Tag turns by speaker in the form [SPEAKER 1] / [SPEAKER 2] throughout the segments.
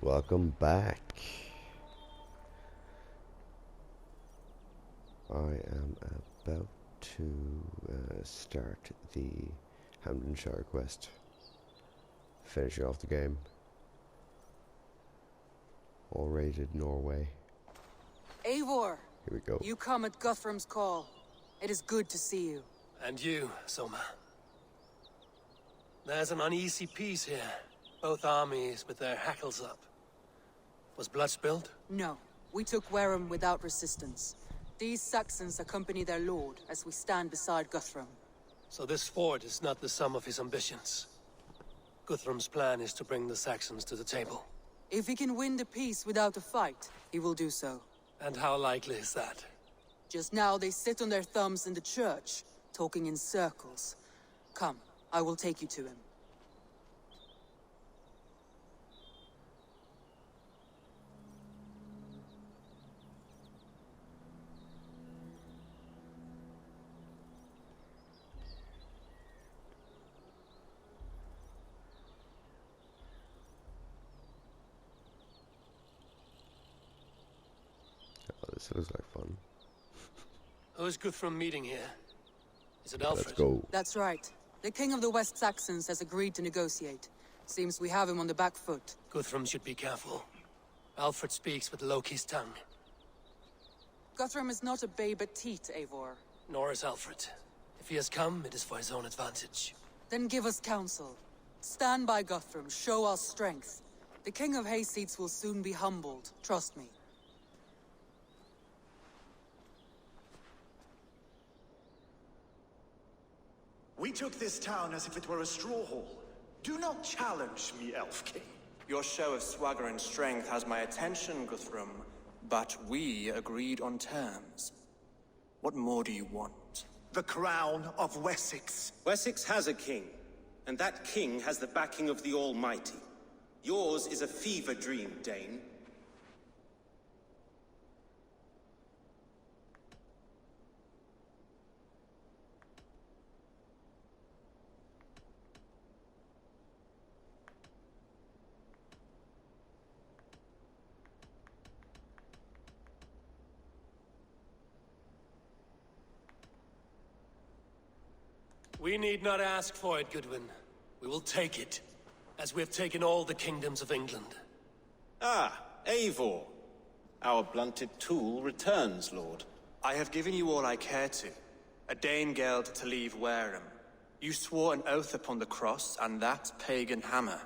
[SPEAKER 1] welcome back. I am about to start the Hamtunscire quest. Finishing off the game. All rated Norway.
[SPEAKER 2] Eivor!
[SPEAKER 1] Here we go.
[SPEAKER 2] You come at Guthrum's call. It is good to see you.
[SPEAKER 3] And you, Soma. There's an uneasy peace here. Both armies with their hackles up. Was blood spilled?
[SPEAKER 2] No. We took Wareham without resistance. These Saxons accompany their lord as we stand beside Guthrum.
[SPEAKER 3] So this fort is not the sum of his ambitions. Guthrum's plan is to bring the Saxons to the table.
[SPEAKER 2] If he can win the peace without a fight, he will do so.
[SPEAKER 3] And how likely is that?
[SPEAKER 2] Just now they sit on their thumbs in the church, talking in circles. Come, I will take you to him.
[SPEAKER 1] Oh, this looks like fun.
[SPEAKER 3] Who is Guthrum meeting here? Is it Alfred?
[SPEAKER 1] Let's go.
[SPEAKER 2] That's right. The king of the West Saxons has agreed to negotiate. Seems we have him on the back foot.
[SPEAKER 3] Guthrum should be careful. Alfred speaks with Loki's tongue.
[SPEAKER 2] Guthrum is not a babe at teat, Eivor.
[SPEAKER 3] Nor is Alfred. If he has come, it is for his own advantage.
[SPEAKER 2] Then give us counsel. Stand by Guthrum, show our strength. The king of Hayseeds will soon be humbled, trust me.
[SPEAKER 4] We took this town as if it were a straw hall. Do not challenge me, Elf King.
[SPEAKER 5] Your show of swagger and strength has my attention, Guthrum. But we agreed on terms. What more do you want?
[SPEAKER 4] The crown of Wessex.
[SPEAKER 6] Wessex has a king, and that king has the backing of the Almighty. Yours is a fever dream, Dane.
[SPEAKER 3] We need not ask for it, Goodwin. We will take it, as we have taken all the kingdoms of England.
[SPEAKER 6] Ah, Eivor. Our blunted tool returns, Lord.
[SPEAKER 5] I have given you all I care to. A Danegeld to leave Wareham. You swore an oath upon the cross, and that pagan hammer.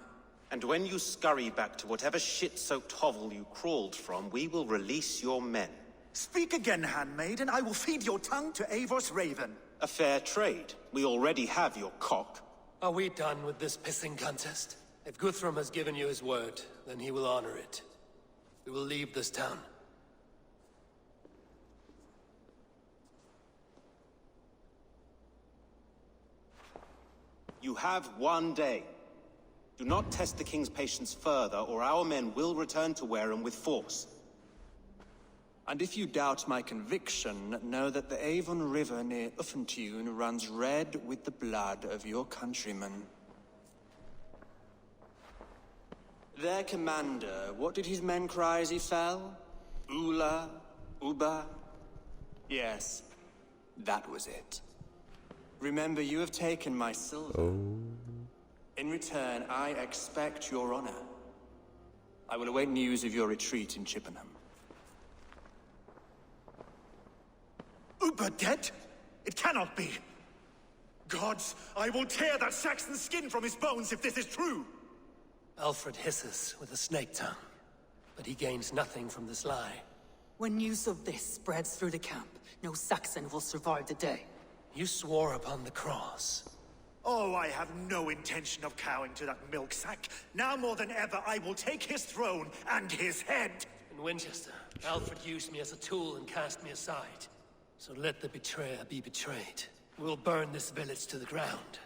[SPEAKER 6] And when you scurry back to whatever shit-soaked hovel you crawled from, we will release your men.
[SPEAKER 4] Speak again, handmaid, and I will feed your tongue to Eivor's raven.
[SPEAKER 6] A fair trade. We already have your cock.
[SPEAKER 3] Are we done with this pissing contest? If Guthrum has given you his word, then he will honor it. We will leave this town.
[SPEAKER 6] You have one day. Do not test the king's patience further, or our men will return to Wareham with force.
[SPEAKER 5] And if you doubt my conviction, know that the Avon River near Uffentune runs red with the blood of your countrymen. Their commander, what did his men cry as he fell? Ula? Uba? Yes, that was it. Remember, you have taken my silver.
[SPEAKER 1] Oh.
[SPEAKER 5] In return, I expect your honor. I will await news of your retreat in Chippenham.
[SPEAKER 4] Uber dead? It cannot be. Gods, I will tear that Saxon skin from his bones if this is true.
[SPEAKER 3] Alfred hisses with a snake tongue, but he gains nothing from this lie.
[SPEAKER 2] When news of this spreads through the camp, no Saxon will survive the day.
[SPEAKER 3] You swore upon the cross.
[SPEAKER 4] Oh, I have no intention of cowing to that milk sack. Now more than ever, I will take his throne and his head.
[SPEAKER 3] In Winchester, Alfred used me as a tool and cast me aside. So let the betrayer be betrayed. We'll burn this village to the ground.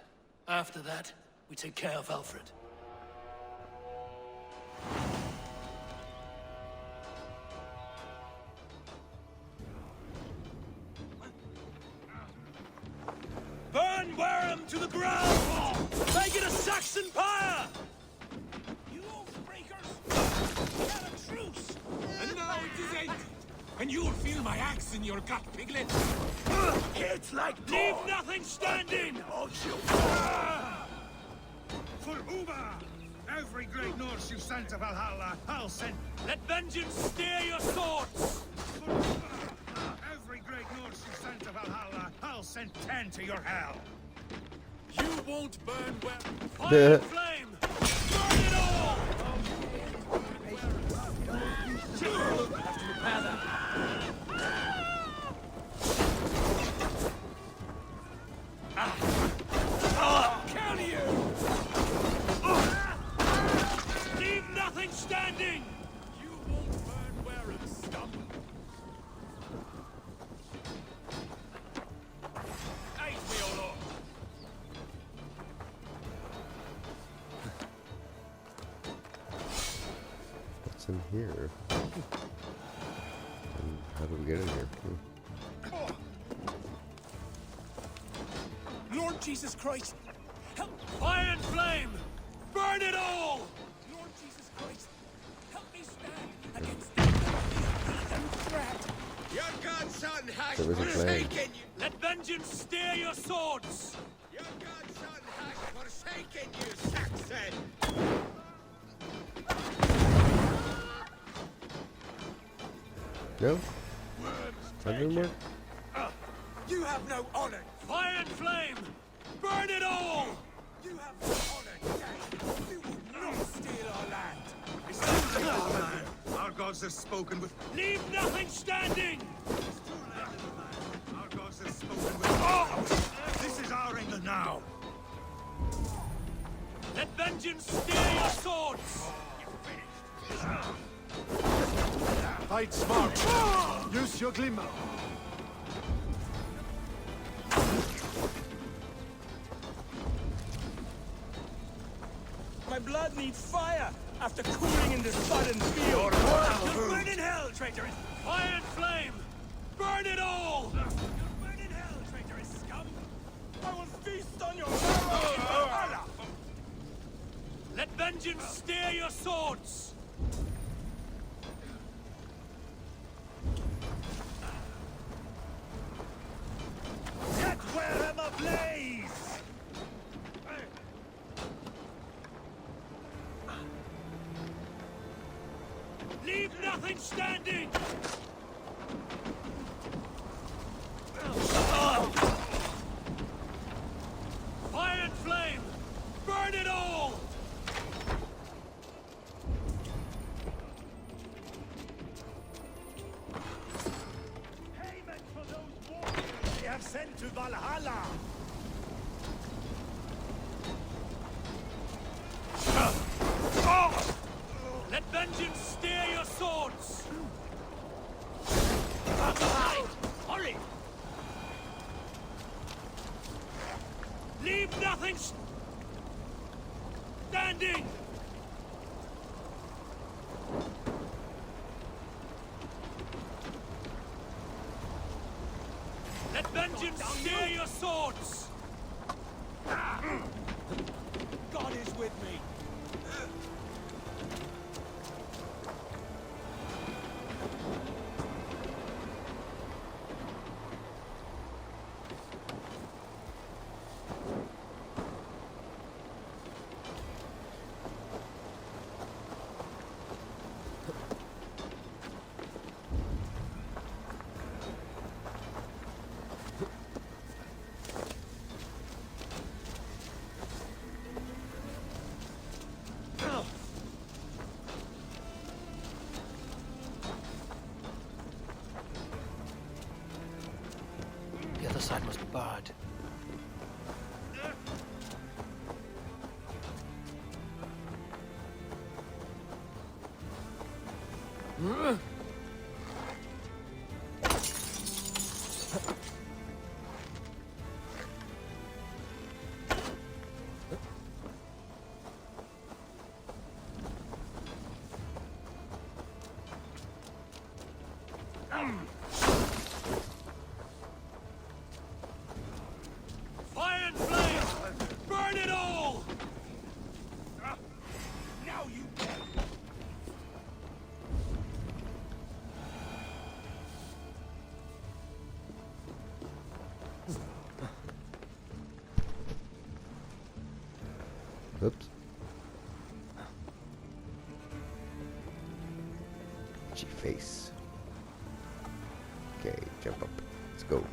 [SPEAKER 3] After that, we take care of Alfred. Burn Wareham to the ground! Make it a Saxon pyre! You oath breakers!
[SPEAKER 7] close! And now it is ended! And you'll feel my axe in your gut, piglet!
[SPEAKER 4] It's like
[SPEAKER 7] Leave nothing standing!
[SPEAKER 4] I'll shoot.
[SPEAKER 8] For Uber! Every great Norse you sent to Valhalla, I'll send.
[SPEAKER 7] Let vengeance steer your swords!
[SPEAKER 8] For Uber! Every great Norse you sent to Valhalla, I'll send 10 to your hell.
[SPEAKER 7] You won't burn well. Fire
[SPEAKER 1] Duh.
[SPEAKER 7] and flame! Burn it all! Counter you! Leave nothing standing! You won't burn where it stumble. Aid me, O Lord!
[SPEAKER 1] What's in here? And how do we get in here?
[SPEAKER 7] Lord Jesus Christ! Help! Fire and flame! Burn it all! Lord Jesus Christ! Help me stand against the heathen threat!
[SPEAKER 9] Your godson has
[SPEAKER 1] There was a flame.
[SPEAKER 9] forsaken you!
[SPEAKER 7] Let vengeance steer your swords!
[SPEAKER 9] Your godson has forsaken you, Saxon!
[SPEAKER 1] No? That didn't work?
[SPEAKER 9] You have no honor!
[SPEAKER 7] Fire and flame! Burn it all!
[SPEAKER 9] You have no honor today! You will not steal our land!
[SPEAKER 8] Our gods have spoken with.
[SPEAKER 7] Leave nothing standing!
[SPEAKER 8] Our gods have spoken with. This is our England now.
[SPEAKER 7] Let vengeance steer your swords!
[SPEAKER 4] Fight smart. Use your glimmer.
[SPEAKER 7] My blood needs fire after cooling in the sun and field. You'll burn in hell, traitorous! Fire and flame! Burn it all! You'll burn in hell, traitorous scum! I will feast on your marrow in Valhalla! Let vengeance steer your swords!
[SPEAKER 8] Set Wareham ablaze!
[SPEAKER 7] Leave nothing standing! Fire and flame! Burn it all!
[SPEAKER 8] Payment for those warriors they have sent to Valhalla!
[SPEAKER 7] Let vengeance steer your swords! Hurry! Leave nothing standing! Let vengeance steer your swords! God is with me! The other side must be barred. Fire and flame! Burn it all!
[SPEAKER 8] Now you
[SPEAKER 1] Oops. G-face. Okay, jump up. Let's go.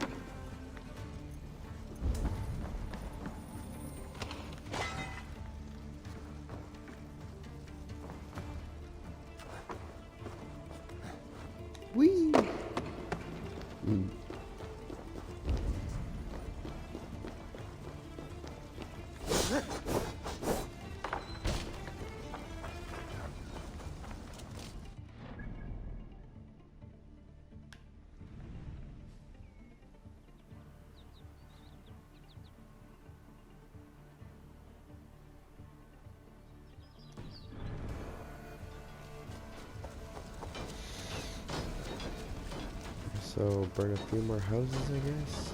[SPEAKER 1] Whee! So burn a few more houses, I guess.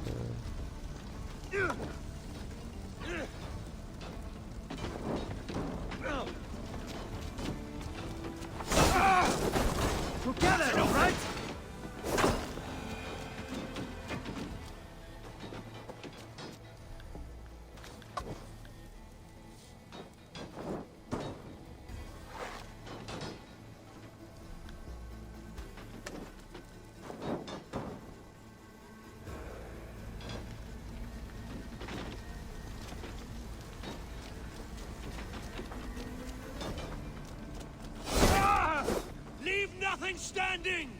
[SPEAKER 7] We'll get it, all right? Leave nothing standing!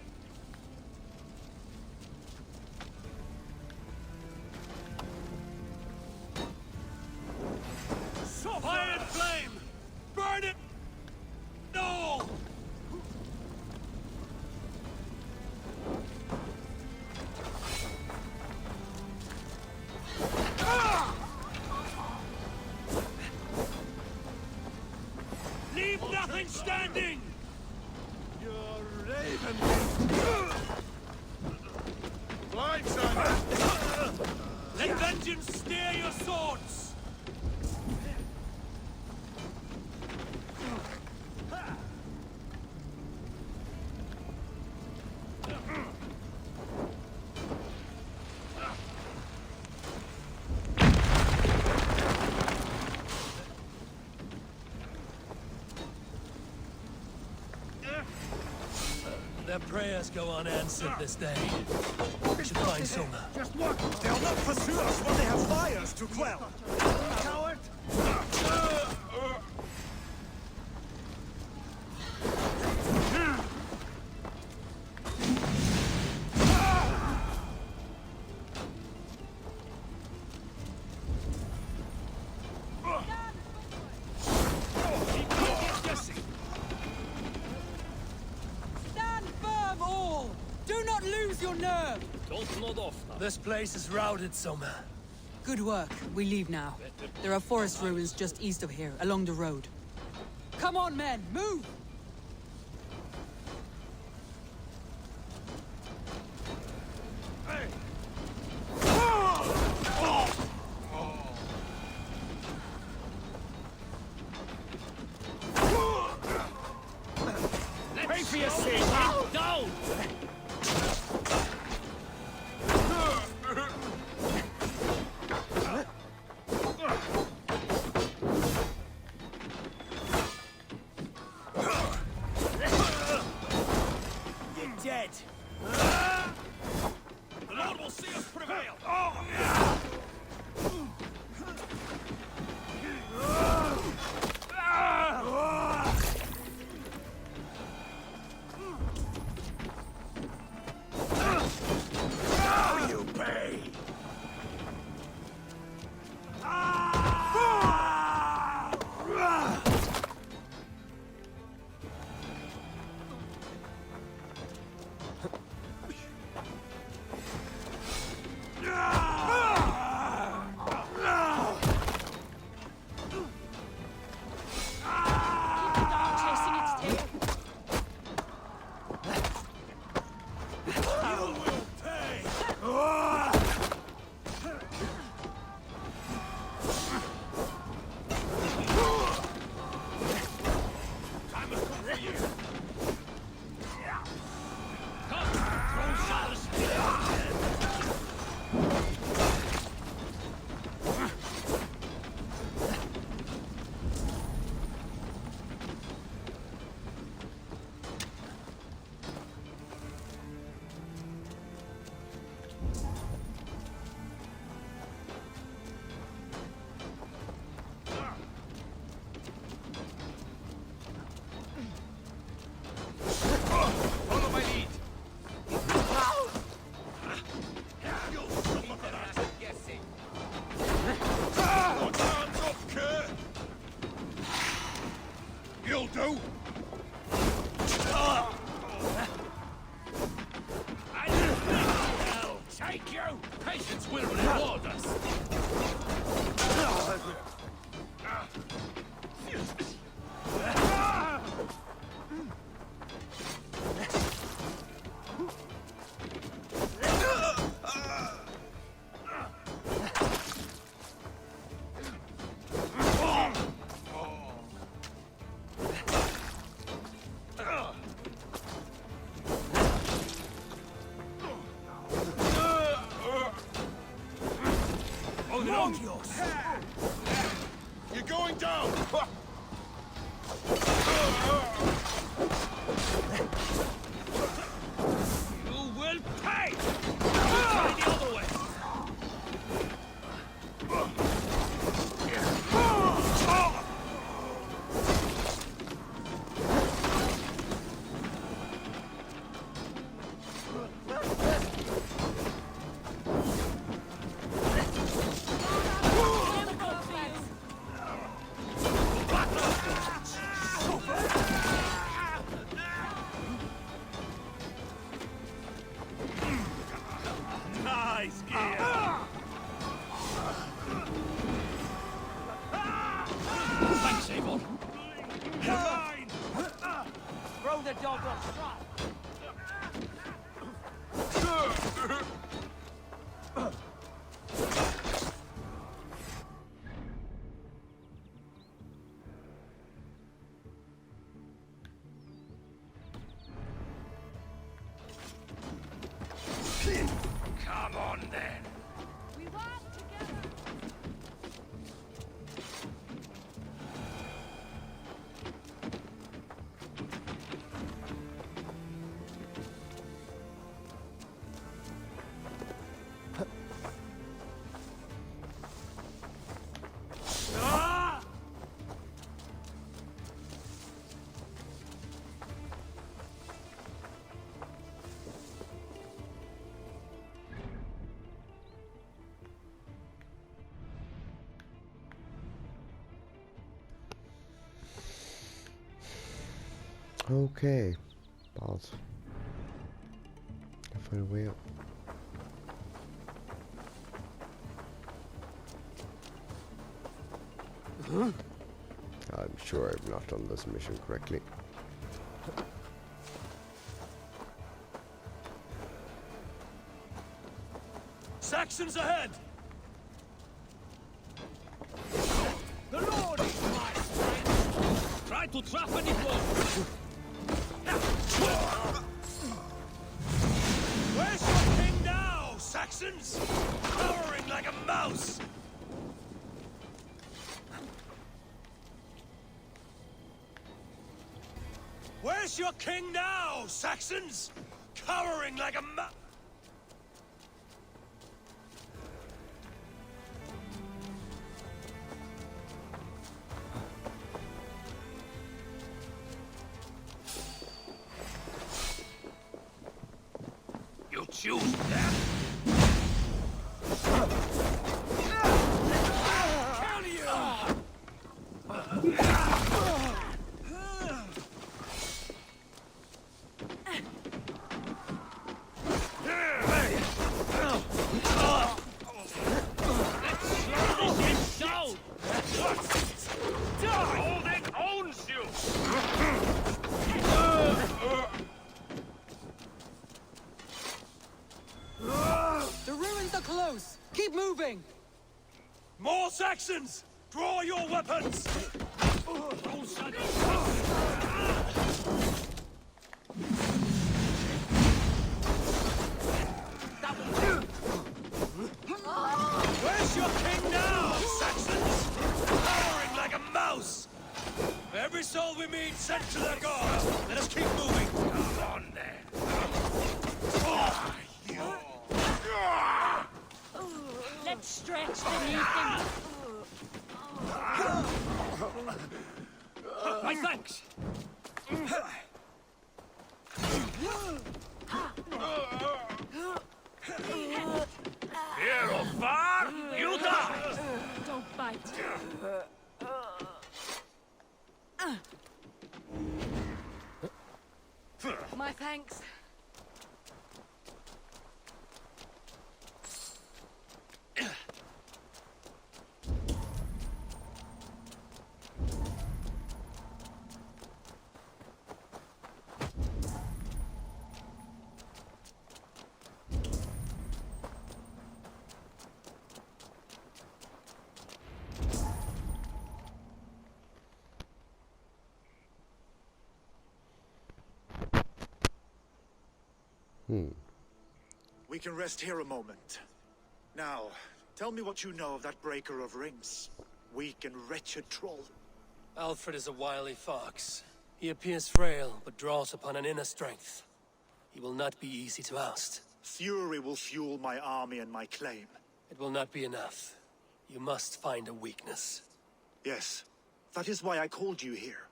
[SPEAKER 7] Fire and flame! Burn it all! Leave nothing standing! You're raven!
[SPEAKER 8] Blindside!
[SPEAKER 7] Let vengeance steer your swords! Their prayers go unanswered this day. We should find Soma.
[SPEAKER 8] Just walk!
[SPEAKER 4] They'll not pursue us when they have fires to quell.
[SPEAKER 8] Coward!
[SPEAKER 2] Stand firm, all! Do not lose your nerve!
[SPEAKER 7] This place is routed, Soma.
[SPEAKER 2] Good work. We leave now. There are forest ruins just east of here, along the road. Come on, men! Move!
[SPEAKER 7] Pray for your sake! Down! Adios!
[SPEAKER 8] You're going down!
[SPEAKER 7] You will pay! Try the other way!
[SPEAKER 8] Nice gear!
[SPEAKER 7] Thanks, Avon.
[SPEAKER 8] Mine!
[SPEAKER 7] Throw the dog off stride.
[SPEAKER 8] Come on then!
[SPEAKER 9] We work together.
[SPEAKER 1] Okay. Balls. Gotta find a way up. I'm sure I've not done this mission correctly.
[SPEAKER 7] Saxons ahead! The Lord is my strength! Try to trap any blow! Where's your king now, Saxons? Cowering like a mouse! Where's your king now, Saxons? Cowering like a mouse! You choose death? Kill you! Let's slow this down!
[SPEAKER 8] Holding owns you!
[SPEAKER 2] The ruins are close. Keep moving.
[SPEAKER 7] More Saxons! Draw your weapons! Where's your king now, Saxons? Cowering like a mouse! Every soul we meet sent to their god! Let us keep moving! Come on, then!
[SPEAKER 9] Let's stretch the knee thing.
[SPEAKER 7] My thanks!
[SPEAKER 8] Here or far, you die!
[SPEAKER 9] Don't bite. My thanks.
[SPEAKER 4] We can rest here a moment. Now, Tell me what you know of that breaker of rings. Weak and wretched troll.
[SPEAKER 3] Alfred is a wily fox. He appears frail, but draws upon an inner strength. He will not be easy to oust.
[SPEAKER 4] Fury will fuel my army and my claim.
[SPEAKER 3] It will not be enough. You must find a weakness.
[SPEAKER 4] Yes, that is why I called you here.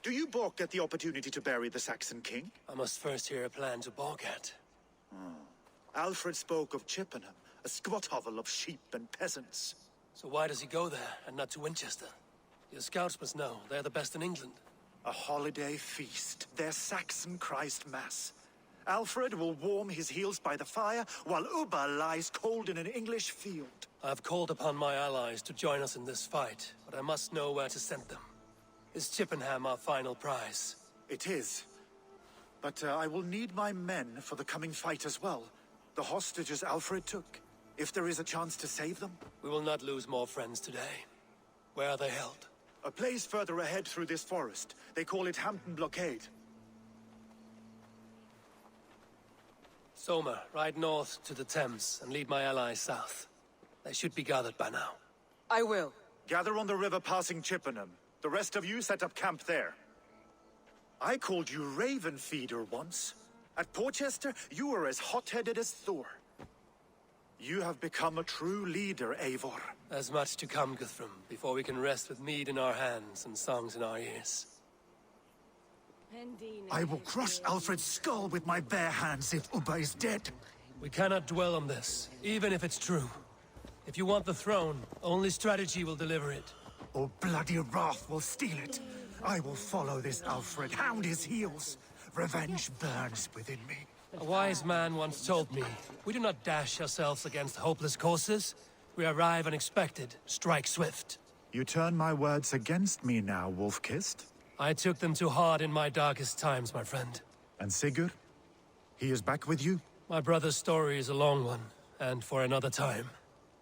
[SPEAKER 4] Do you balk at the opportunity to bury the Saxon king?
[SPEAKER 3] I must first hear a plan to balk at.
[SPEAKER 4] Alfred spoke of Chippenham, a squat hovel of sheep and peasants.
[SPEAKER 3] So why does he go there, and not to Winchester? Your scouts must know. They're the best in England.
[SPEAKER 4] A holiday feast, their Saxon Christ Mass. Alfred will warm his heels by the fire, while Ubba lies cold in an English field.
[SPEAKER 3] I've called upon my allies to join us in this fight, but I must know where to send them. Is Chippenham our final prize?
[SPEAKER 4] It is. But I will need my men for the coming fight as well. The hostages Alfred took. If there is a chance to save them.
[SPEAKER 3] We will not lose more friends today. Where are they held?
[SPEAKER 4] A place further ahead through this forest. They call it Hampton Blockade.
[SPEAKER 3] Soma, ride north to the Thames and lead my allies south. They should be gathered by now.
[SPEAKER 2] I will.
[SPEAKER 4] Gather on the river passing Chippenham. The rest of you set up camp there. I called you Raven Feeder once. At Porchester, you were as hot-headed as Thor. You have become a true leader, Eivor.
[SPEAKER 3] There's much to come, Guthrum, before we can rest with mead in our hands and songs in our ears.
[SPEAKER 4] I will crush Alfred's skull with my bare hands if Ubba is dead.
[SPEAKER 3] We cannot dwell on this, even if it's true. If you want the throne, only strategy will deliver it.
[SPEAKER 4] Or bloody wrath will steal it. I will follow this Alfred, hound his heels. Revenge burns within me.
[SPEAKER 3] A wise man once told me, we do not dash ourselves against hopeless courses. We arrive unexpected, strike swift.
[SPEAKER 4] You turn my words against me now, Wolf-Kissed.
[SPEAKER 3] I took them too hard in my darkest times, my friend.
[SPEAKER 4] And Sigurd? He is back with you?
[SPEAKER 3] My brother's story is a long one, and for another time.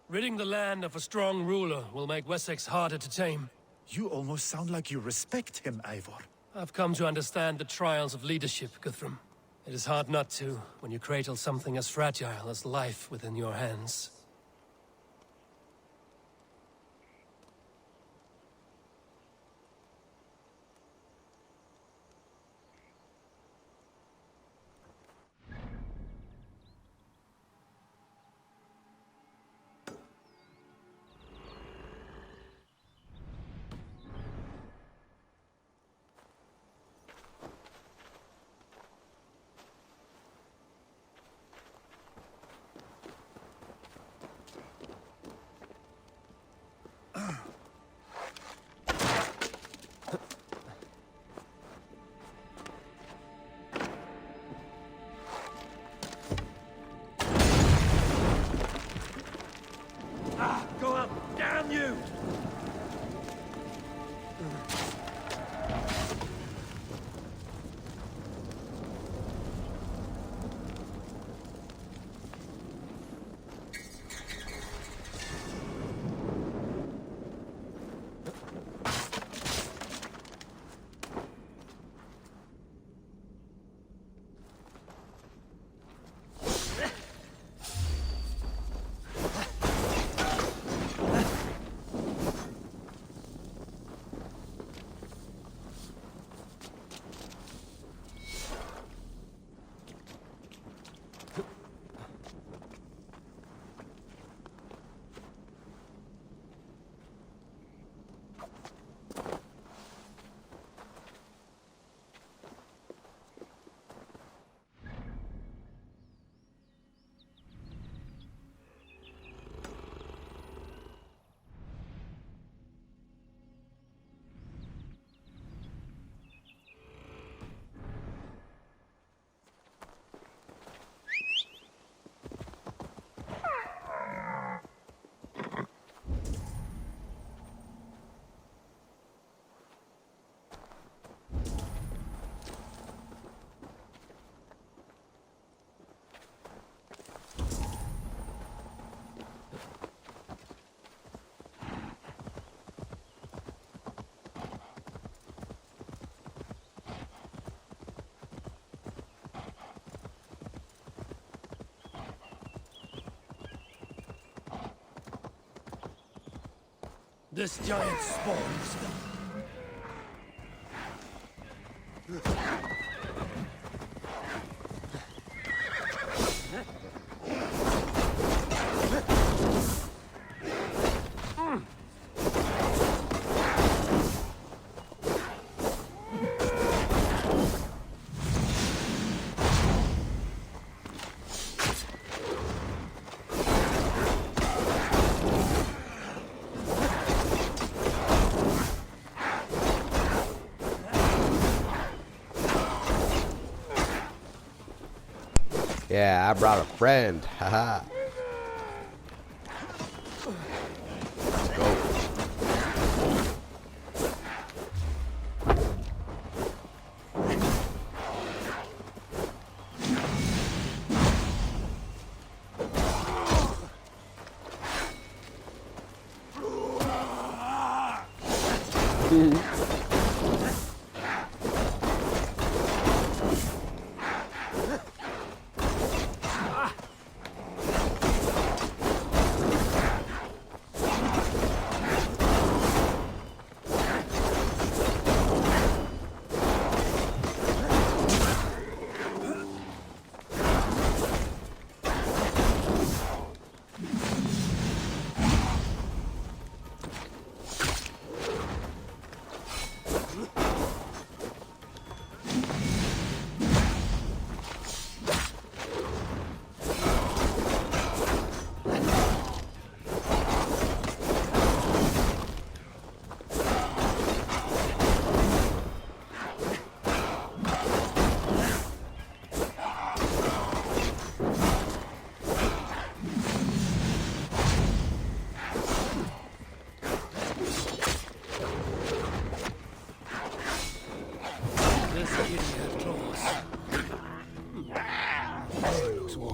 [SPEAKER 3] Ridding the land of a strong ruler will make Wessex harder to tame.
[SPEAKER 4] You almost sound like you respect him, Eivor.
[SPEAKER 3] I've come to understand the trials of leadership, Guthrum. It is hard not to, when you cradle something as fragile as life within your hands. This giant spawns.
[SPEAKER 1] Yeah, I brought a friend. Haha. Let's go.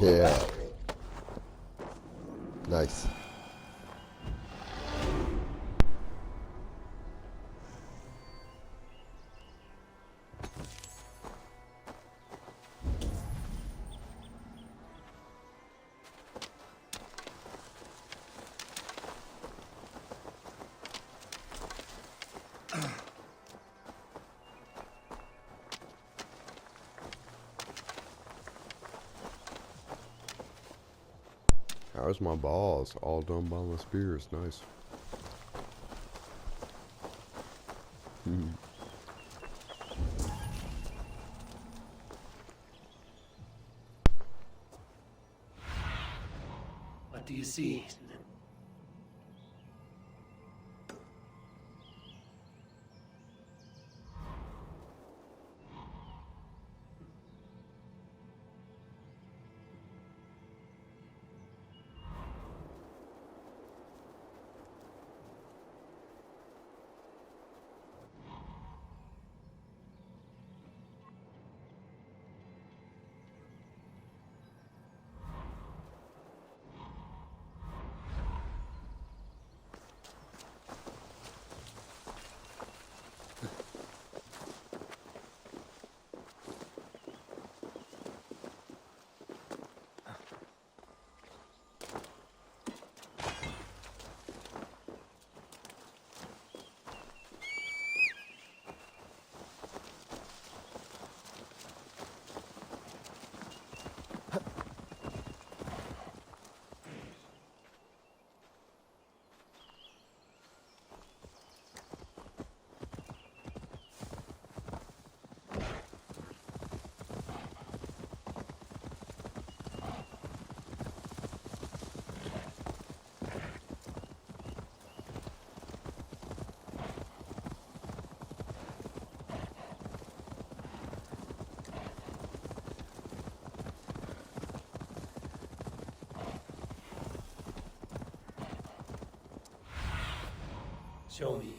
[SPEAKER 1] Yeah. Nice. How's my balls? All done by my spears. Nice.
[SPEAKER 3] What do you see? Show me.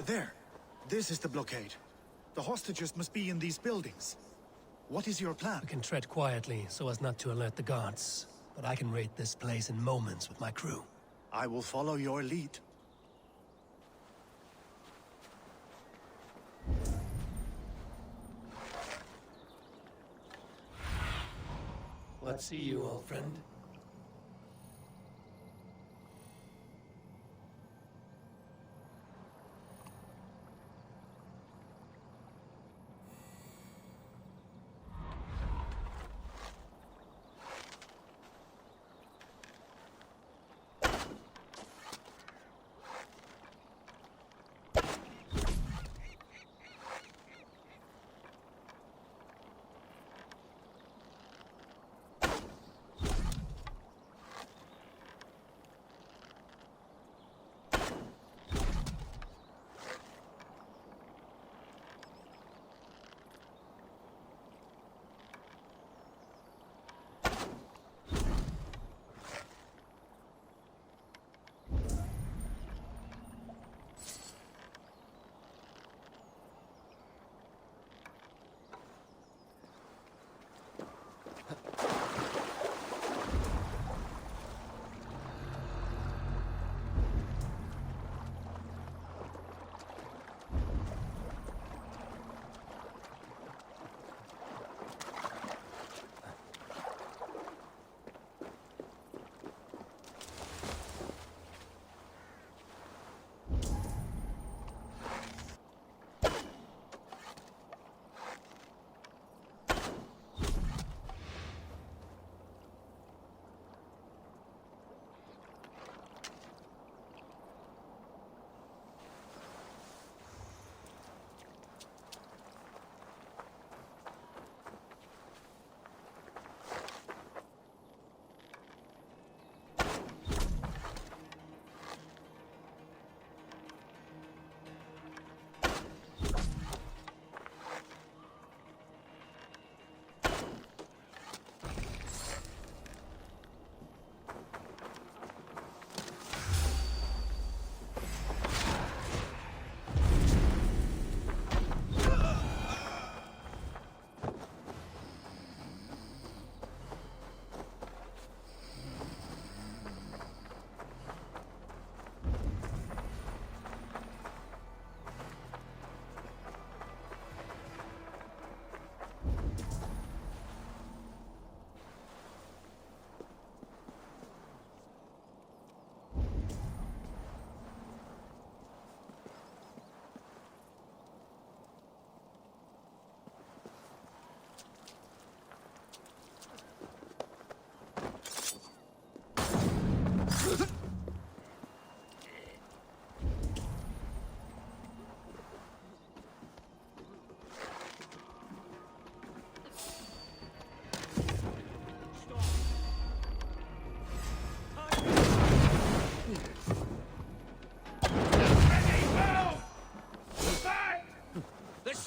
[SPEAKER 4] There. This is the blockade. The hostages must be in these buildings. What is your plan?
[SPEAKER 3] We can tread quietly so as not to alert the guards. but I can raid this place in moments with my crew.
[SPEAKER 4] I will follow your lead.
[SPEAKER 3] What see you, old friend?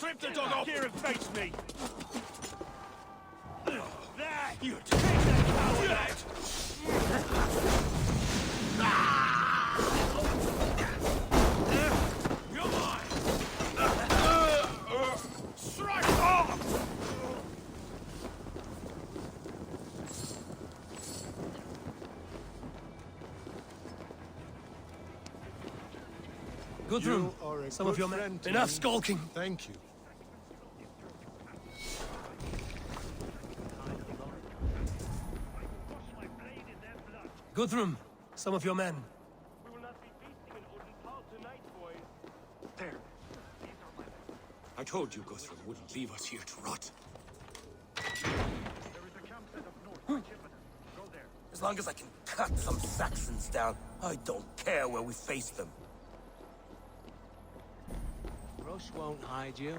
[SPEAKER 8] Strip the dog off here and face me! There!
[SPEAKER 3] You
[SPEAKER 8] Take that coward out! You're mine! Strike off!
[SPEAKER 3] Guthrum,
[SPEAKER 8] You are a
[SPEAKER 3] some of
[SPEAKER 8] good
[SPEAKER 3] your men.
[SPEAKER 8] friend to
[SPEAKER 3] Enough
[SPEAKER 8] me.
[SPEAKER 3] skulking.
[SPEAKER 8] Thank you.
[SPEAKER 3] Guthrum, some of your men.
[SPEAKER 8] We will not be feasting in Odenthal tonight, boys. There.
[SPEAKER 7] I told you Guthrum wouldn't leave us here to rot.
[SPEAKER 4] There is a campsite up north by Chippenham. Go there.
[SPEAKER 7] As long as I can cut some Saxons down, I don't care where we face them.
[SPEAKER 10] Rush won't hide you.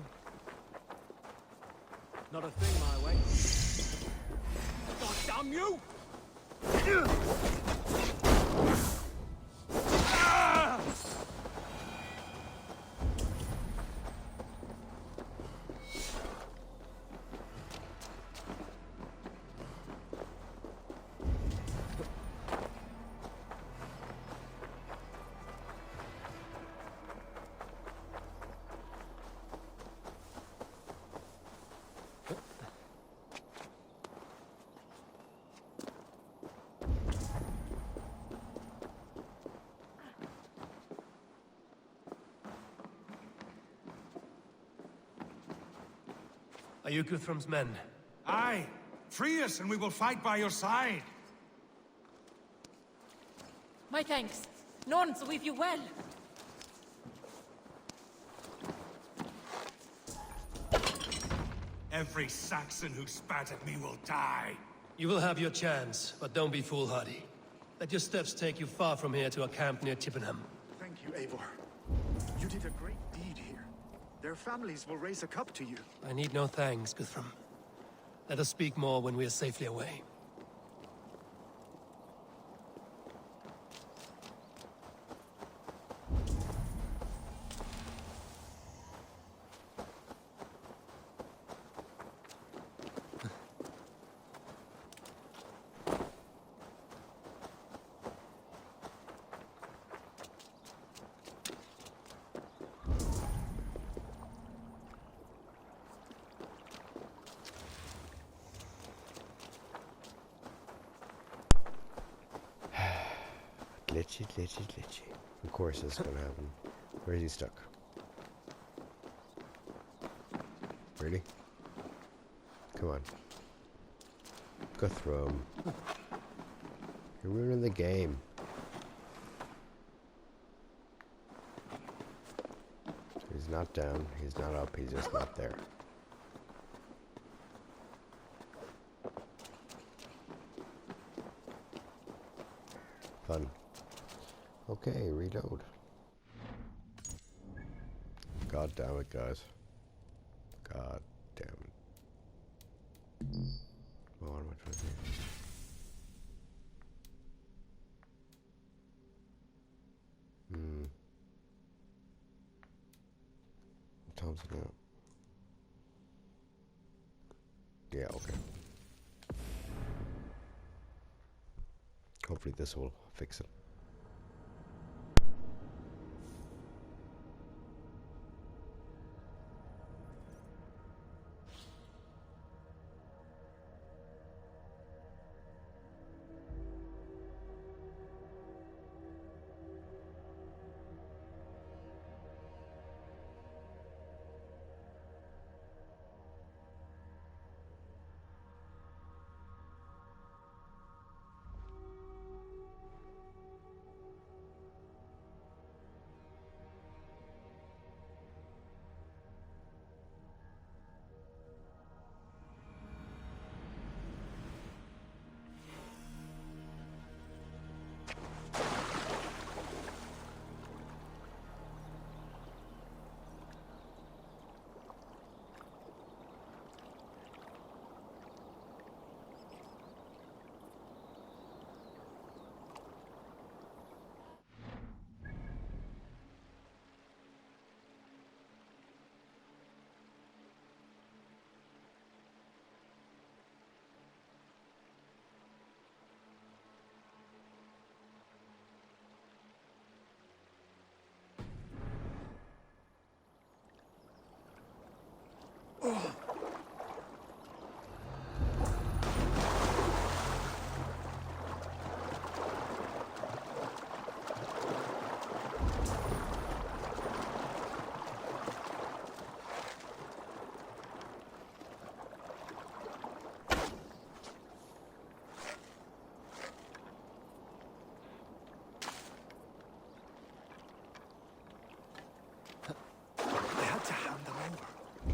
[SPEAKER 10] Not a thing my way.
[SPEAKER 8] God damn you!
[SPEAKER 3] Are you Guthrum's men?
[SPEAKER 8] Aye. Free us and we will fight by your side.
[SPEAKER 11] My thanks. None, so weave you well.
[SPEAKER 8] Every Saxon who spat at me will die.
[SPEAKER 3] You will have your chance, but don't be foolhardy. Let your steps take you far from here to a camp near Chippenham.
[SPEAKER 4] Thank you, Eivor. You did a great deed here. Their families will raise a cup to you.
[SPEAKER 3] I need no thanks, Guthrum. Let us speak more when we are safely away.
[SPEAKER 1] Glitchy. Of course this is gonna happen. Where is he stuck? Really? Come on. Guthrum. You're ruining the game. He's not down, he's not up, he's just not there. Fun. Okay, reload. God damn it, guys. God damn it. Oh, what am I trying to do? What time's it now? Yeah, okay. Hopefully this will fix it.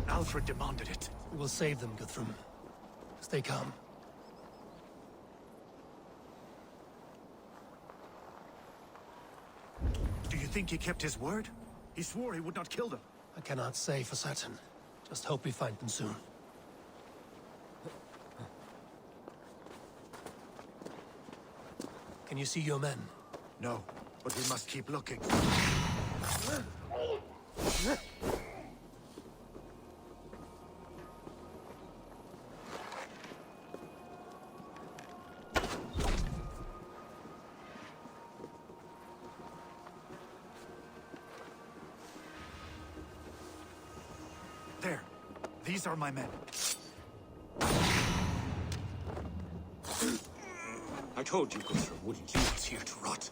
[SPEAKER 4] Alfred demanded it.
[SPEAKER 3] We will save them, Guthrum. Stay calm.
[SPEAKER 4] Do you think he kept his word? He swore he would not kill them.
[SPEAKER 3] I cannot say for certain. Just hope we find them soon. Can you see your men?
[SPEAKER 4] No, but we must keep looking. There. These are my men.
[SPEAKER 6] I told you, Guthrum, wouldn't leave us here to rot.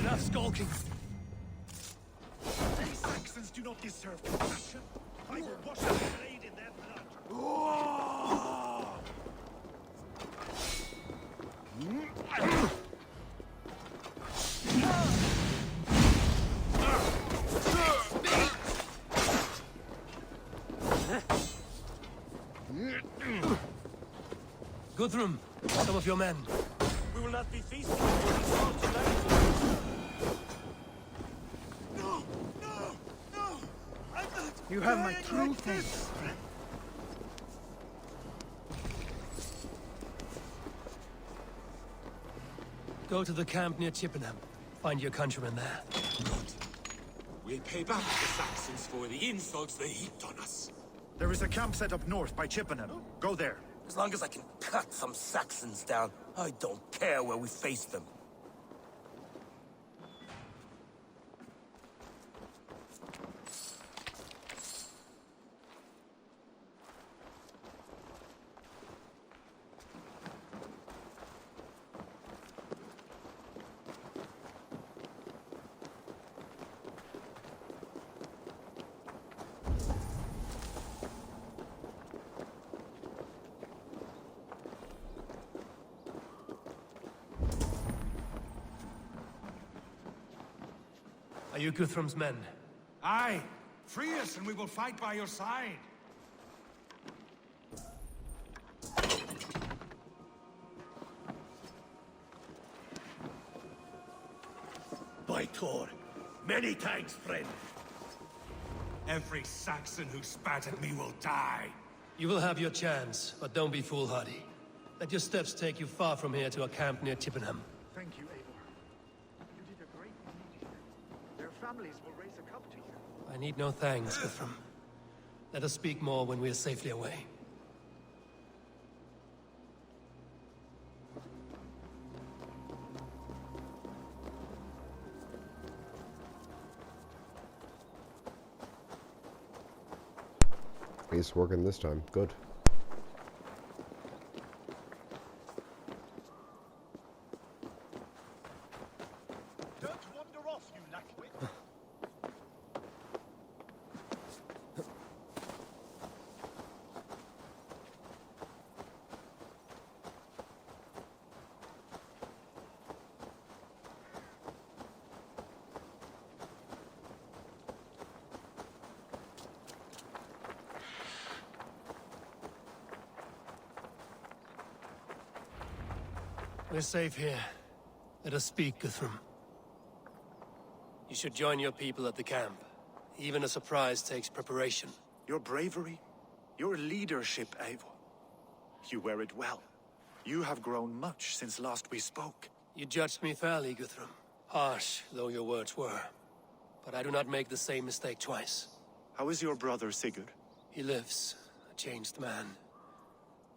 [SPEAKER 3] Enough skulking.
[SPEAKER 8] These Saxons
[SPEAKER 4] Saxons do not deserve compassion. I will wash the blade in their blood.
[SPEAKER 3] Guthrum, some of your men.
[SPEAKER 7] We will not be feasting before these fall tonight.
[SPEAKER 4] No! No! No! I'm not
[SPEAKER 8] You have my
[SPEAKER 4] dying
[SPEAKER 8] true
[SPEAKER 4] like
[SPEAKER 8] thanks,
[SPEAKER 4] this.
[SPEAKER 8] friend.
[SPEAKER 3] Go to the camp near Chippenham. Find your countrymen there.
[SPEAKER 9] We'll pay back the Saxons for the insults they heaped on us.
[SPEAKER 4] There is a camp set up north by Chippenham. Go there.
[SPEAKER 7] As long as I can cut some Saxons down, I don't care where we face them.
[SPEAKER 3] Are you Guthrum's men?
[SPEAKER 8] Aye. Free us and we will fight by your side.
[SPEAKER 7] By Thor, many thanks, friend.
[SPEAKER 8] Every Saxon who spat at me will die.
[SPEAKER 3] You will have your chance, but don't be foolhardy. Let your steps take you far from here to a camp near Chippenham.
[SPEAKER 4] Thank you, Eivor. You did a great deed here. Their families will raise a cup to you.
[SPEAKER 3] I need no thanks, Guthrum. Let us speak more when we are safely away.
[SPEAKER 1] It's working this time. Good.
[SPEAKER 4] Don't wander off, you lackwit.
[SPEAKER 3] We're safe here. Let us speak, Guthrum. You should join your people at the camp. Even a surprise takes preparation.
[SPEAKER 4] Your bravery, your leadership, Eivor. You wear it well. You have grown much since last we spoke.
[SPEAKER 3] You judged me fairly, Guthrum. Harsh though your words were. But I do not make the same mistake twice.
[SPEAKER 4] How is your brother, Sigurd?
[SPEAKER 3] He lives, a changed man.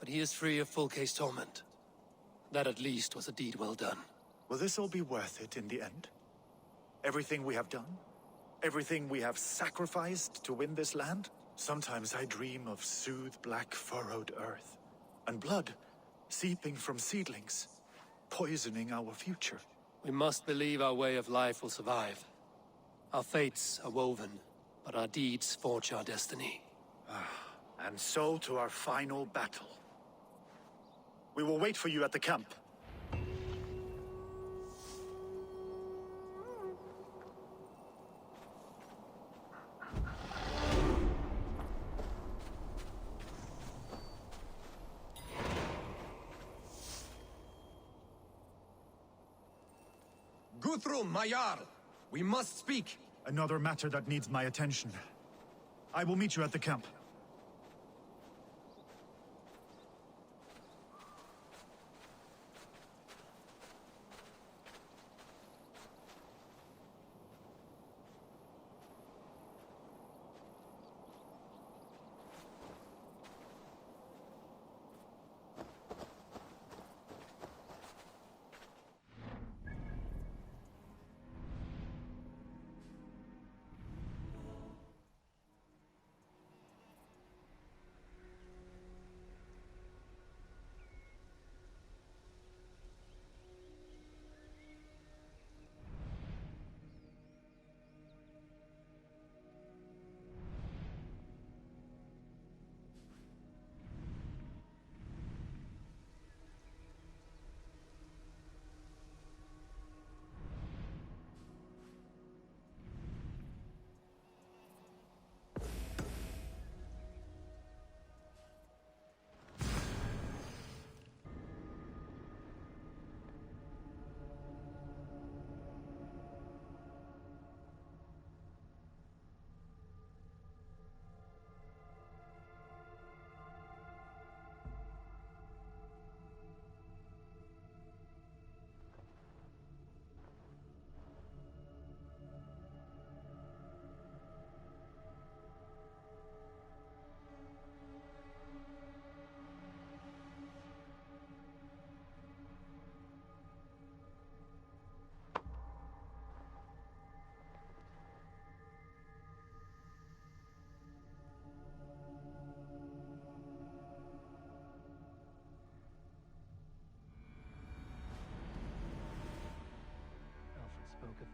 [SPEAKER 3] But he is free of full case torment. That at least was a deed well done.
[SPEAKER 4] Will this all be worth it in the end? Everything we have done? Everything we have sacrificed to win this land? Sometimes I dream of soothed black furrowed earth, and blood seeping from seedlings, poisoning our future.
[SPEAKER 3] We must believe our way of life will survive. Our fates are woven, but our deeds forge our destiny.
[SPEAKER 4] And so to our final battle. We will wait for you at the camp.
[SPEAKER 12] Guthrum, my Jarl! We must speak!
[SPEAKER 4] Another matter that needs my attention. I will meet you at the camp.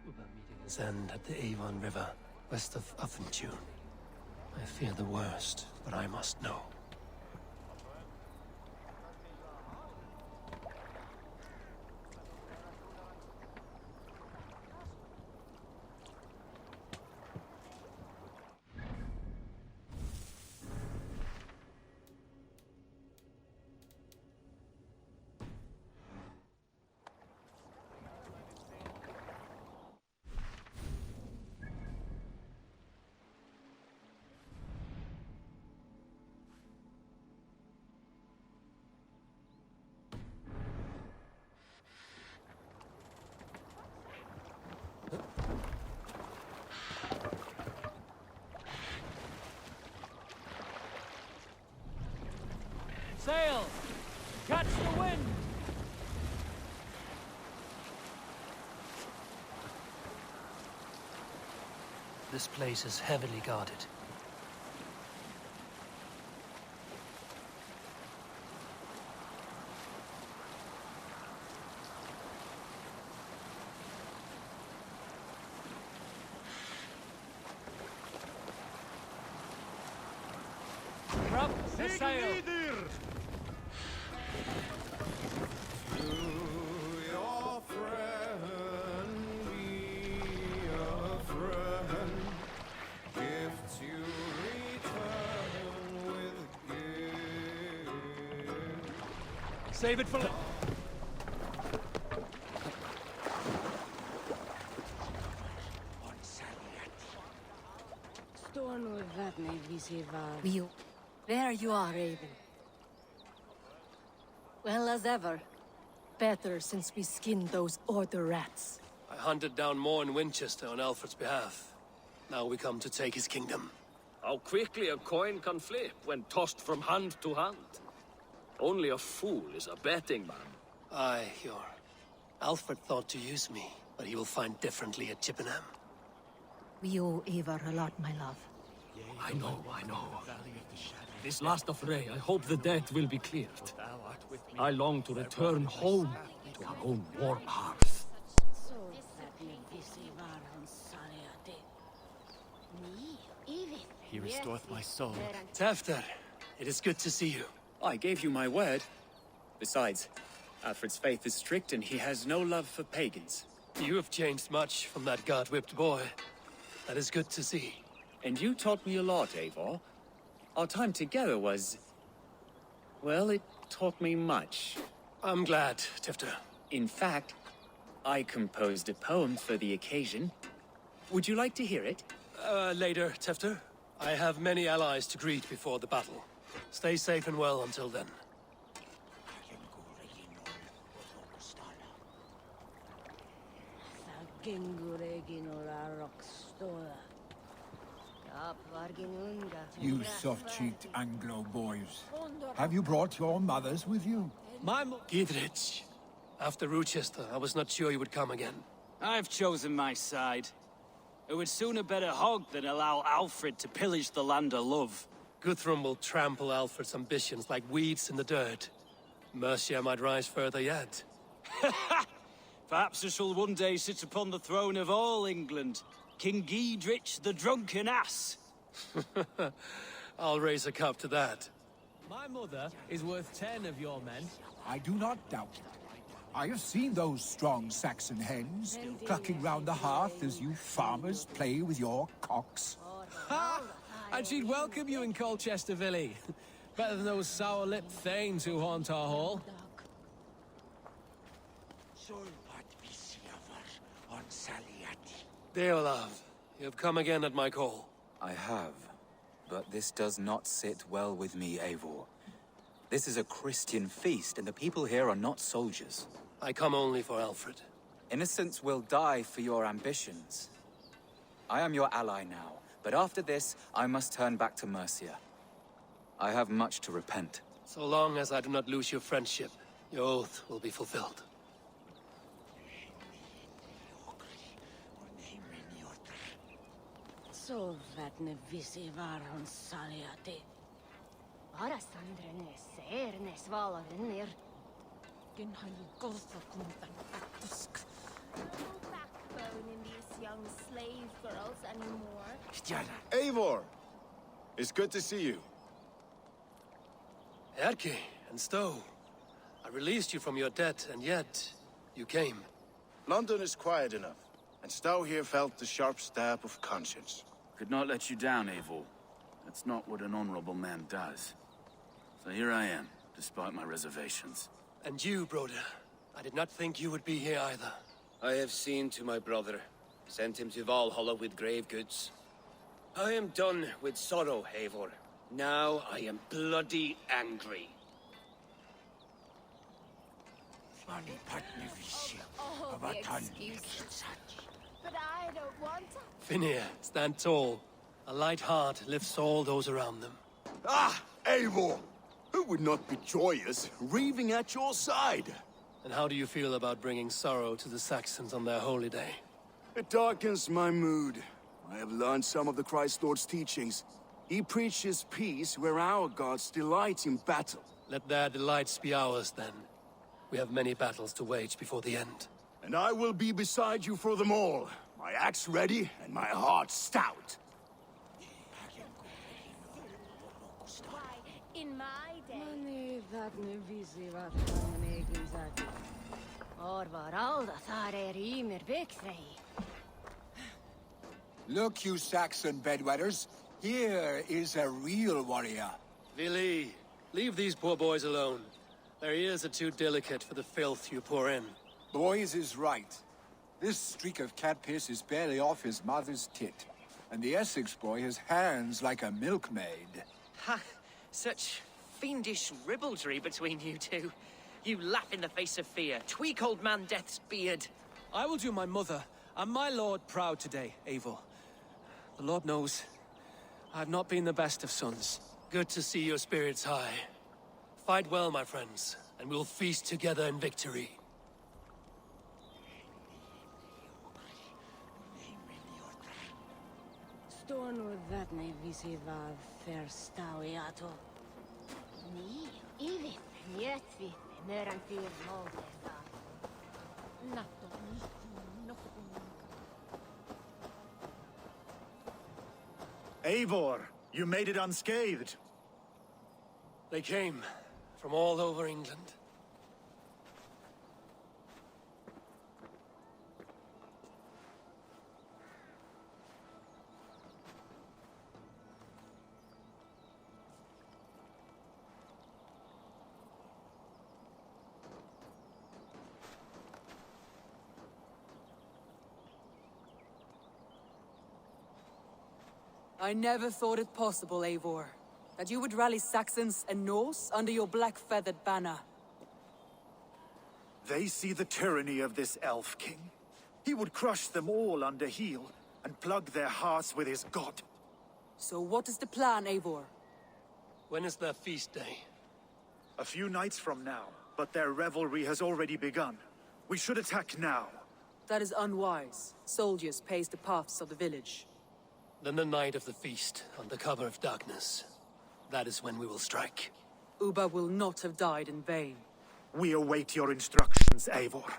[SPEAKER 3] Uba meeting his end at the Avon River, west of Hamtunscire. I fear the worst, but I must know.
[SPEAKER 10] Sail! Catch the wind!
[SPEAKER 3] This place is heavily guarded.
[SPEAKER 10] Drop the sail!
[SPEAKER 3] Save it for...
[SPEAKER 11] There you are, Raven. Well as ever. Better since we skinned those Order rats.
[SPEAKER 3] I hunted down more in Winchester on Alfred's behalf. Now we come to take his kingdom.
[SPEAKER 13] How quickly a coin can flip when tossed from hand to hand. Only a fool is a betting man.
[SPEAKER 3] Aye, your Alfred thought to use me, but he will find differently at Chippenham.
[SPEAKER 11] We owe Eivor a lot, my love.
[SPEAKER 13] I know. This last affray, I hope the debt will be cleared. I long to return home, to our own warm hearth.
[SPEAKER 14] He restoreth my soul.
[SPEAKER 3] Tefter, it is good to see you.
[SPEAKER 14] I gave you my word. Besides, Alfred's faith is strict and he has no love for pagans.
[SPEAKER 3] You have changed much from that God-whipped boy. That is good to see.
[SPEAKER 14] And you taught me a lot, Eivor. Our time together was... well, it taught me much.
[SPEAKER 3] I'm glad, Tefter.
[SPEAKER 14] In fact, I composed a poem for the occasion. Would you like to hear it?
[SPEAKER 3] Later, Tefter. I have many allies to greet before the battle. Stay safe and well until then.
[SPEAKER 15] You soft-cheeked Anglo boys. Have you brought your mothers with you?
[SPEAKER 3] Gidrich. After Rochester, I was not sure you would come again.
[SPEAKER 16] I've chosen my side. It would sooner bet a hog than allow Alfred to pillage the land of love.
[SPEAKER 3] Guthrum will trample Alfred's ambitions like weeds in the dirt. Mercia might rise further yet.
[SPEAKER 16] Perhaps he shall one day sit upon the throne of all England. King Giedrich the drunken ass.
[SPEAKER 3] I'll raise a cup to that.
[SPEAKER 10] My mother is worth 10 of your men.
[SPEAKER 15] I do not doubt it. I have seen those strong Saxon hens clucking round the hearth as you farmers play with your cocks.
[SPEAKER 10] Ha! And she'd welcome you in Colchester Villy. Better than those sour-lipped thanes who haunt our hall.
[SPEAKER 3] Deolav, you have come again at my call.
[SPEAKER 17] I have, but this does not sit well with me, Eivor. This is a Christian feast, and the people here are not soldiers.
[SPEAKER 3] I come only for Alfred.
[SPEAKER 17] Innocents will die for your ambitions. I am your ally now, but after this, I must turn back to Mercia. I have much to repent.
[SPEAKER 3] So long as I do not lose your friendship, your oath will be fulfilled.
[SPEAKER 18] So vatne visi varhon saliati. Arasandrene seerne svalavenir. Ginhan golfa kumpan tusk. boning these young slave girls anymore.
[SPEAKER 19] Eivor! It's good to see you.
[SPEAKER 3] Erke and Stowe. I released you from your debt, and yet you came.
[SPEAKER 19] London is quiet enough, and Stowe here felt the sharp stab of conscience.
[SPEAKER 20] Could not let you down, Eivor. That's not what an honorable man does. So here I am, despite my reservations.
[SPEAKER 3] And you, Broder. I did not think you would be here either.
[SPEAKER 21] I have seen to my brother. Sent him to Valhalla with grave goods. I am done with sorrow, Eivor. Now I am bloody angry.
[SPEAKER 18] Oh, the excuses. But I don't want to.
[SPEAKER 3] Finir, stand tall. A light heart lifts all those around them.
[SPEAKER 19] Ah, Eivor! Who would not be joyous, raving at your side?
[SPEAKER 3] And how do you feel about bringing sorrow to the Saxons on their holy day?
[SPEAKER 19] It darkens my mood. I have learned some of the Christ Lord's teachings. He preaches peace where our gods delight in battle.
[SPEAKER 3] Let their delights be ours, then. We have many battles to wage before the end.
[SPEAKER 19] And I will be beside you for them all. My axe ready and my heart stout.
[SPEAKER 18] Why, in my day...
[SPEAKER 15] Look, you Saxon bedwetters. Here is a real warrior.
[SPEAKER 3] Vili, leave these poor boys alone. Their ears are too delicate for the filth you pour in.
[SPEAKER 15] Boys is right. This streak of cat piss is barely off his mother's tit. And the Essex boy has hands like a milkmaid.
[SPEAKER 22] Ha! Such fiendish ribaldry between you two. You laugh in the face of fear. Tweak old man Death's beard.
[SPEAKER 10] I will do my mother and my lord proud today, Eivor. The Lord knows I have not been the best of sons.
[SPEAKER 3] Good to see your spirits high. Fight well, my friends, and we'll feast together in victory.
[SPEAKER 18] Stornur vatne visivav verstauiato. Ni, ivit, nietvit, meran fyr moltesta. Natto,
[SPEAKER 4] Eivor, you made it unscathed.
[SPEAKER 3] They came from all over England.
[SPEAKER 2] I never thought it possible, Eivor, that you would rally Saxons and Norse under your black-feathered banner.
[SPEAKER 4] They see the tyranny of this elf king. He would crush them all under heel and plug their hearts with his god.
[SPEAKER 2] So what is the plan, Eivor?
[SPEAKER 3] When is their feast day?
[SPEAKER 4] A few nights from now, but their revelry has already begun. We should attack now.
[SPEAKER 2] That is unwise. Soldiers pace the paths of the village.
[SPEAKER 3] Then the night of the feast, under cover of darkness. That is when we will strike.
[SPEAKER 2] Uba will not have died in vain.
[SPEAKER 4] We await your instructions, Eivor.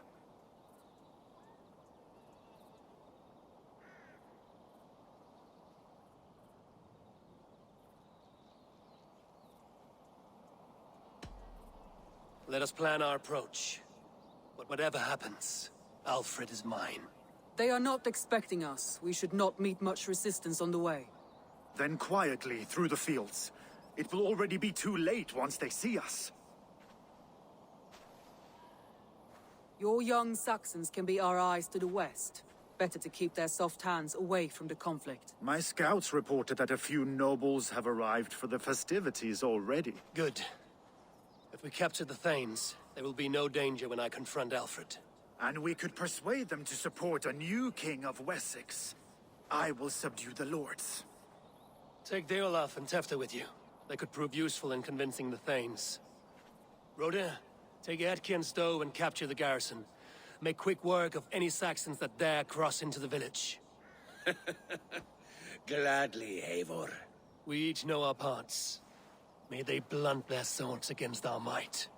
[SPEAKER 3] Let us plan our approach. But whatever happens, Alfred is mine.
[SPEAKER 2] They are not expecting us. We should not meet much resistance on the way.
[SPEAKER 4] Then quietly through the fields. It will already be too late once they see us.
[SPEAKER 2] Your young Saxons can be our eyes to the west. Better to keep their soft hands away from the conflict.
[SPEAKER 4] My scouts reported that a few nobles have arrived for the festivities already.
[SPEAKER 3] Good. If we capture the Thanes, there will be no danger when I confront Alfred.
[SPEAKER 4] And we could persuade them to support a new king of Wessex. I will subdue the lords.
[SPEAKER 3] Take Deolaf and Tefta with you. They could prove useful in convincing the Thanes. Rhoda, take Erke and Stowe and capture the garrison. Make quick work of any Saxons that dare cross into the village.
[SPEAKER 21] Gladly, Eivor.
[SPEAKER 3] We each know our parts. May they blunt their swords against our might.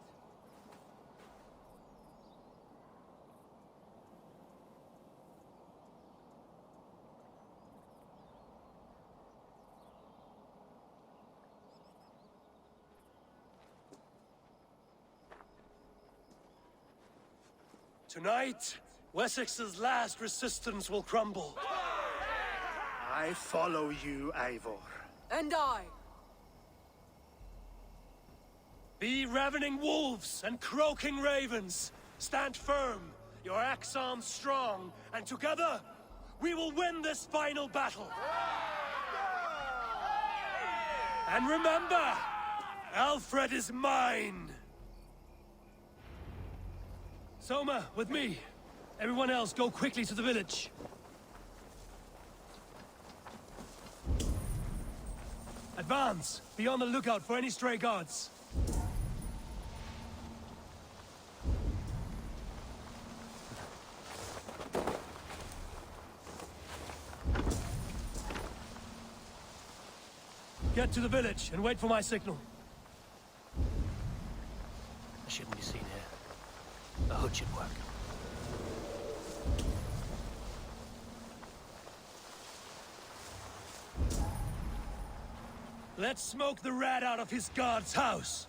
[SPEAKER 3] Tonight, Wessex's last resistance will crumble.
[SPEAKER 4] I follow you, Eivor.
[SPEAKER 2] And I.
[SPEAKER 3] Be ravening wolves and croaking ravens. Stand firm, your axe arms strong, and together, we will win this final battle. And remember, Alfred is mine. Soma, with me. Everyone else, go quickly to the village. Advance! Be on the lookout for any stray guards. Get to the village and wait for my signal. I shouldn't be seen here. The hood should work. Let's smoke the rat out of his guard's house.